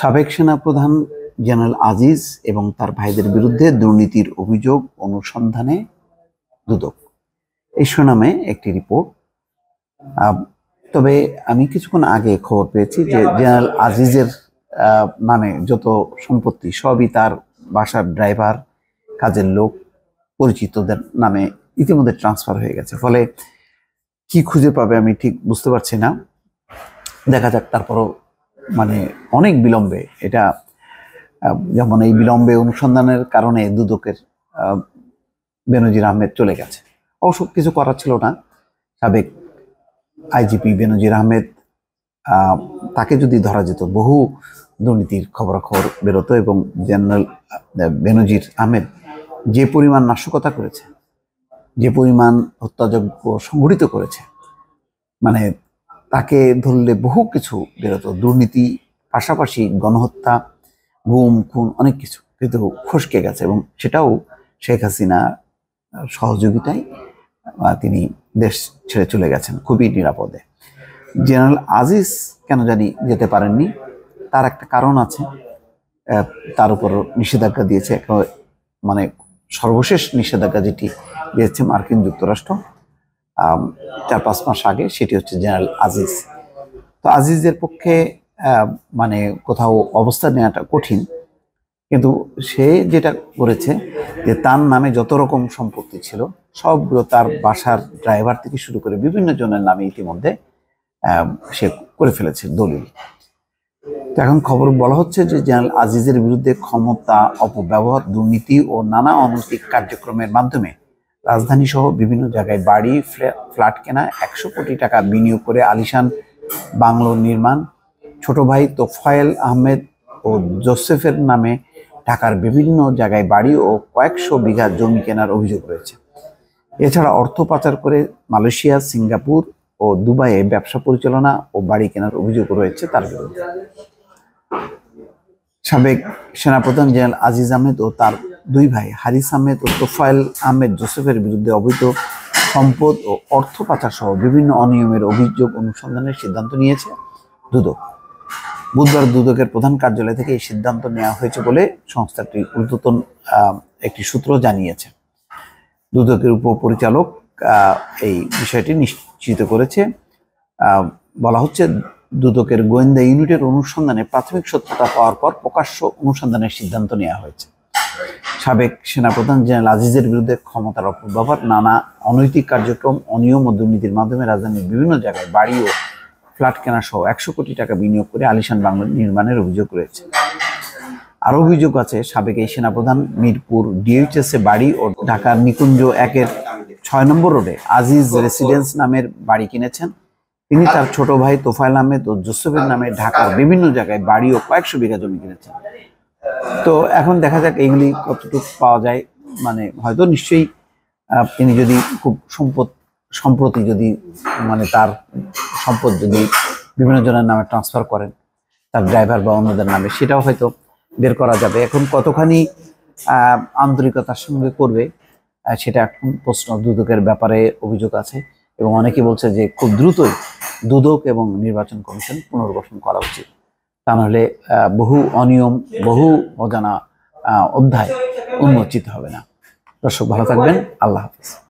সাবেক সেনাপ্রধান জেনারেল আজিজ এবং তার ভাইদের বিরুদ্ধে দুর্নীতির অভিযোগ অনুসন্ধানে দুদক, এই শিরোনামে একটি রিপোর্ট। তবে আমি কিছুক্ষণ আগে খবর পেয়েছি যে জেনারেল আজিজের নামে যত সম্পত্তি সবই তার বাসার ড্রাইভার, কাজের লোক, পরিচিতদের নামে ইতিমধ্যে ট্রান্সফার হয়ে গেছে। ফলে কি খুঁজে পাবে আমি ঠিক বুঝতে পারছি না। দেখা যাক। তারপরও অনেক বিলম্বে, এটা যেমন এই বিলম্বে অনুসন্ধানের কারণে দুদকের বেনজির আহমেদ চলে গেছে। অবশ্য কিছু করার ছিল না। সাবেক আইজিপি বেনজির আহমেদ, তাকে যদি ধরা যেত, বহু দুর্নীতির খবরাখবর বেরোতো এবং জেনারেল বেনজির আহমেদ যে পরিমাণ নাশকতা করেছে, যে পরিমাণ হত্যাযজ্ঞ সংঘটিত করেছে, তাকে ধরলে বহু কিছু বেরোতো। দুর্নীতি পাশাপাশি গণহত্যা, গুম, খুন, অনেক কিছু কিন্তু ফসকে গেছে এবং সেটাও শেখ হাসিনা সহযোগিতায় তিনি দেশ ছেড়ে চলে গেছেন খুবই নিরাপদে। জেনারেল আজিজ কেন জানি যেতে পারেননি, তার একটা কারণ আছে। তার উপর নিষেধাজ্ঞা দিয়েছে, সর্বশেষ নিষেধাজ্ঞা যেটি দিয়েছে মার্কিন যুক্তরাষ্ট্র 4-5 মাস আগে, সেটি হচ্ছে জেনারেল আজিজ। তো আজিজের পক্ষে কোথাও অবস্থান নেওয়াটা কঠিন, কিন্তু সে যেটা করেছে যে তার নামে যত রকম সম্পত্তি ছিল সবগুলো তার বাসার ড্রাইভার থেকে শুরু করে বিভিন্ন জনের নামে ইতিমধ্যে সে করে ফেলেছে দলিল। তো এখন খবর বলা হচ্ছে যে জেনারেল আজিজের বিরুদ্ধে ক্ষমতা অপব্যবহার, দুর্নীতি ও নানা অনৈতিক কার্যক্রমের মাধ্যমে রাজধানী সহ বিভিন্ন জায়গায় বাড়ি, ফ্ল্যাট কেনা, 100 কোটি টাকা বিনিয়োগ করে আলিশান বাংলো নির্মাণ, ছোট ভাই তোফায়েল আহমেদ ও জোসেফের নামে ঢাকার বিভিন্ন জায়গায় বাড়ি ও কয়েকশো বিঘা জমি কেনার অভিযোগ রয়েছে। এছাড়া অর্থ পাচার করে মালয়েশিয়া, সিঙ্গাপুর ও দুবাইয়ে ব্যবসা পরিচালনা ও বাড়ি কেনার অভিযোগ রয়েছে তার বিরুদ্ধে। সাবেক সেনাপ্রধান জেনারেল আজিজ আহমেদ ও তার দুই ভাই হারিস আহমেদ ও তোফায়েল আহমেদ জোসেফের বিরুদ্ধে অবৈধ সম্পদ ও অর্থ পাচার সহ বিভিন্ন অনিয়মের অভিযোগ অনুসন্ধানের সিদ্ধান্ত নিয়েছে দুদক। বুধবার দুদকের প্রধান কার্যালয় থেকে এই সিদ্ধান্ত নেওয়া হয়েছে বলে সংস্থাটির ঊর্ধ্বতন একটি সূত্র জানিয়েছে। দুদকের উপপরিচালক এই বিষয়টি নিশ্চিত করেছে। বলা হচ্ছে, দুদকের গোয়েন্দা ইউনিটের অনুসন্ধানে প্রাথমিক সত্যতা পাওয়ার পর প্রকাশ্য অনুসন্ধানের সিদ্ধান্ত নেওয়া হয়েছে। সাবেক সেনাপ্রধান জেনারেল আজিজের বিরুদ্ধে ক্ষমতার অপব্যবহার, নানা অনৈতিক কার্যক্রম, অনিয়ম ও দুর্নীতির মাধ্যমে রাজধানীর বিভিন্ন জায়গায় বাড়ি ও ফ্ল্যাট কেনা সহ 100 কোটি টাকা বিনিয়োগ করে আলিশান বাংলো নির্মাণের অভিযোগ রয়েছে। আরও অভিযোগ আছে, সাবেক এই সেনাপ্রধান মিরপুর ডিএইচএস এ বাড়ি ও ঢাকার নিকুঞ্জ 1-এর 6 নম্বর রোডে আজিজ রেসিডেন্স নামের বাড়ি কিনেছেন। তিনি তার ছোট ভাই তোফায়েল আহমেদ ও জোসেফের নামে ঢাকার বিভিন্ন জায়গায় বাড়ি ও কয়েকশো বিঘা জমি কিনেছেন। তো এখন দেখা যাক এইগুলি কতটুকু পাওয়া যায়। হয়তো নিশ্চয়ই তিনি যদি খুব সম্প্রতি যদি তার সম্পদ যদি বিভিন্ন জনের নামে ট্রান্সফার করেন, তার ড্রাইভার বা অন্যদের নামে, সেটাও হয়তো বের করা যাবে। এখন কতখানি আন্তরিকতার সঙ্গে করবে সেটা এখন প্রশ্ন। দুদকের ব্যাপারে অভিযোগ আছে এবং অনেকে বলছে যে খুব দ্রুতই দুদক এবং নির্বাচন কমিশন পুনর্গঠন করা উচিত, তা নাহলে বহু অনিয়ম, বহু অজানা অধ্যায় উন্মোচিত হবে না। দর্শক ভালো থাকবেন। আল্লাহ হাফিজ।